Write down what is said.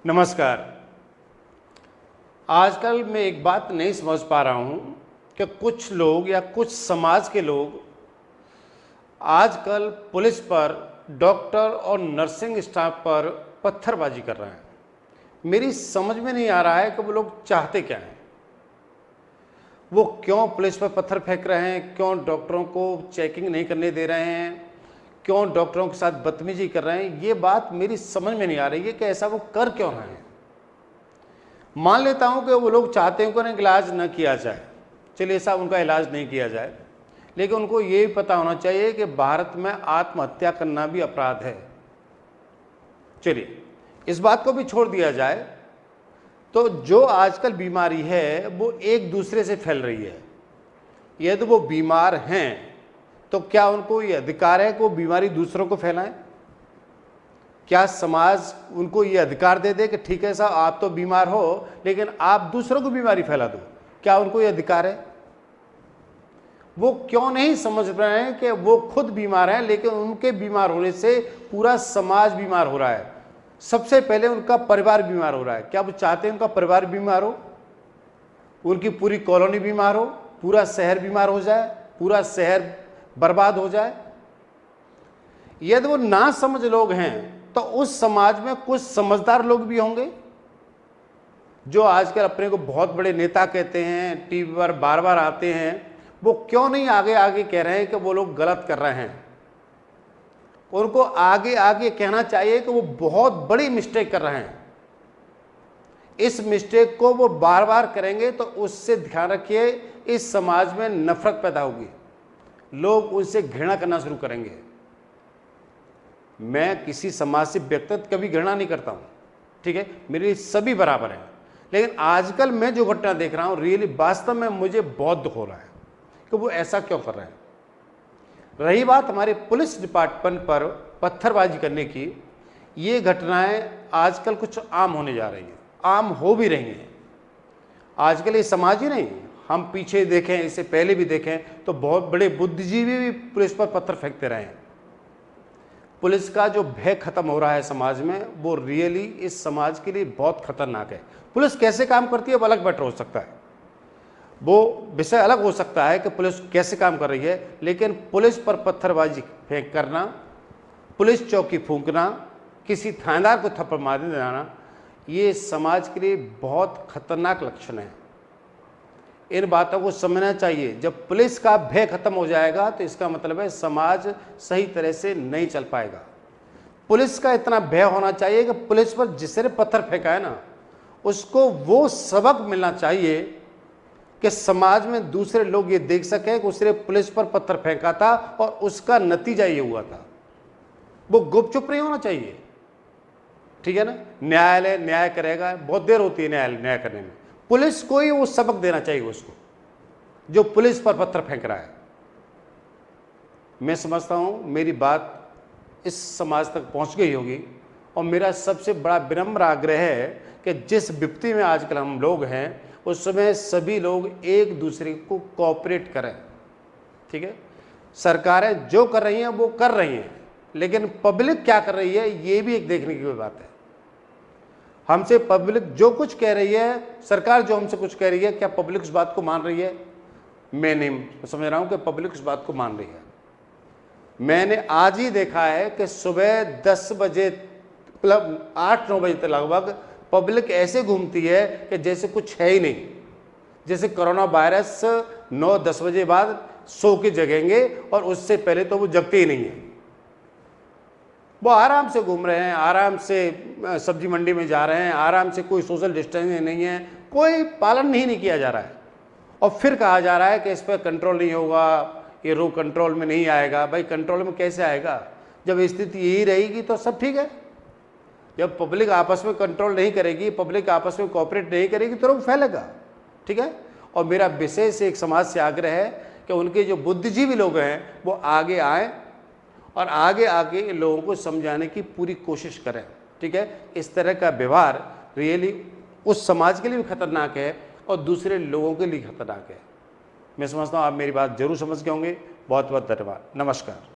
नमस्कार। आजकल मैं एक बात नहीं समझ पा रहा हूँ कि कुछ लोग या कुछ समाज के लोग आजकल पुलिस पर, डॉक्टर और नर्सिंग स्टाफ पर पत्थरबाजी कर रहे हैं। मेरी समझ में नहीं आ रहा है कि वो लोग चाहते क्या हैं। वो क्यों पुलिस पर पत्थर फेंक रहे हैं, क्यों डॉक्टरों को चेकिंग नहीं करने दे रहे हैं, क्यों डॉक्टरों के साथ बदतमीजी कर रहे हैं। ये बात मेरी समझ में नहीं आ रही है कि ऐसा वो कर क्यों रहे हैं। मान लेता हूं कि वो लोग चाहते हैं कि उन्हें इलाज न किया जाए, चलिए ऐसा उनका इलाज नहीं किया जाए, लेकिन उनको ये भी पता होना चाहिए कि भारत में आत्महत्या करना भी अपराध है। चलिए इस बात को भी छोड़ दिया जाए तो जो आजकल बीमारी है वो एक दूसरे से फैल रही है। यदि वो बीमार हैं तो क्या उनको ये अधिकार है कि वो बीमारी दूसरों को फैलाएं? क्या समाज उनको ये अधिकार दे दे कि ठीक है साहब आप तो बीमार हो लेकिन आप दूसरों को बीमारी फैला दो? क्या उनको ये अधिकार है? वो क्यों नहीं समझ रहे हैं कि वो खुद बीमार हैं, लेकिन उनके बीमार होने से पूरा समाज बीमार हो रहा है। सबसे पहले उनका परिवार बीमार हो रहा है। क्या वो चाहते हैं उनका परिवार बीमार हो, उनकी पूरी कॉलोनी बीमार हो, पूरा शहर बीमार हो जाए, पूरा शहर बर्बाद हो जाए? यदि वो ना समझ लोग हैं तो उस समाज में कुछ समझदार लोग भी होंगे जो आजकल अपने को बहुत बड़े नेता कहते हैं, टीवी पर बार बार आते हैं। वो क्यों नहीं आगे आगे कह रहे हैं कि वो लोग गलत कर रहे हैं? उनको आगे आगे कहना चाहिए कि वो बहुत बड़ी मिस्टेक कर रहे हैं। इस मिस्टेक को वो बार बार करेंगे तो उससे ध्यान रखिए इस समाज में नफरत पैदा होगी, लोग उनसे घृणा करना शुरू करेंगे। मैं किसी समाज से व्यक्तिगत कभी घृणा नहीं करता हूं, ठीक है, मेरे सभी बराबर हैं। लेकिन आजकल मैं जो घटना देख रहा हूं रियली वास्तव में मुझे बहुत दुख हो रहा है कि वो ऐसा क्यों कर रहे हैं। रही बात हमारे पुलिस डिपार्टमेंट पर पत्थरबाजी करने की, ये घटनाएं आजकल कुछ आम होने जा रही हैं, आम हो भी रही हैं। आजकल ये समाज ही नहीं, हम पीछे देखें, इससे पहले भी देखें तो बहुत बड़े बुद्धिजीवी भी पुलिस पर पत्थर फेंकते रहे हैं। पुलिस का जो भय खत्म हो रहा है समाज में, वो रियली इस समाज के लिए बहुत खतरनाक है। पुलिस कैसे काम करती है वो अलग मैटर हो सकता है, वो विषय अलग हो सकता है कि पुलिस कैसे काम कर रही है, लेकिन पुलिस पर पत्थरबाजी फेंक करना, पुलिस चौकी फूंकना, किसी थानेदार को थप्पड़ मार देना, ये समाज के लिए बहुत खतरनाक लक्षण है। इन बातों को समझना चाहिए। जब पुलिस का भय खत्म हो जाएगा तो इसका मतलब है समाज सही तरह से नहीं चल पाएगा। पुलिस का इतना भय होना चाहिए कि पुलिस पर जिसने पत्थर फेंका है ना, उसको वो सबक मिलना चाहिए कि समाज में दूसरे लोग ये देख सकें कि उसने पुलिस पर पत्थर फेंका था और उसका नतीजा ये हुआ था। वो गुपचुप नहीं होना चाहिए, ठीक है ना। न्यायालय न्याय करेगा, बहुत देर होती है न्यायालय न्याय करने में। पुलिस को ही वो सबक देना चाहिए उसको जो पुलिस पर पत्थर फेंक रहा है। मैं समझता हूं मेरी बात इस समाज तक पहुंच गई होगी, और मेरा सबसे बड़ा विनम्र आग्रह है कि जिस विपत्ति में आजकल हम लोग हैं उसमें सभी लोग एक दूसरे को कोऑपरेट करें, ठीक है। सरकारें जो कर रही हैं वो कर रही हैं, लेकिन पब्लिक क्या कर रही है ये भी एक देखने की बात है। हमसे पब्लिक जो कुछ कह रही है, सरकार जो हमसे कुछ कह रही है, क्या पब्लिक उस बात को मान रही है? मैं नहीं समझ रहा हूं कि पब्लिक उस बात को मान रही है। मैंने आज ही देखा है कि सुबह 10 बजे मतलब 8-9 बजे तक लगभग पब्लिक ऐसे घूमती है कि जैसे कुछ है ही नहीं, जैसे कोरोना वायरस 9-10 बजे बाद सो के जगेंगे और उससे पहले तो वो जगते ही नहीं है। वो आराम से घूम रहे हैं, आराम से सब्जी मंडी में जा रहे हैं, आराम से, कोई सोशल डिस्टेंसिंग नहीं है, कोई पालन नहीं किया जा रहा है। और फिर कहा जा रहा है कि इस पर कंट्रोल नहीं होगा, ये रोग कंट्रोल में नहीं आएगा। भाई कंट्रोल में कैसे आएगा? जब स्थिति यही रहेगी तो सब ठीक है। जब पब्लिक आपस में कंट्रोल नहीं करेगी, पब्लिक आपस में कोऑपरेट नहीं करेगी तो रोग फैलेगा, ठीक है। और मेरा विशेष एक समाज से आग्रह है कि उनके जो बुद्धिजीवी लोग हैं वो आगे आएँ और आगे आगे लोगों को समझाने की पूरी कोशिश करें, ठीक है। इस तरह का व्यवहार रियली उस समाज के लिए भी खतरनाक है और दूसरे लोगों के लिए खतरनाक है। मैं समझता हूँ आप मेरी बात जरूर समझ के होंगे। बहुत बहुत धन्यवाद। नमस्कार।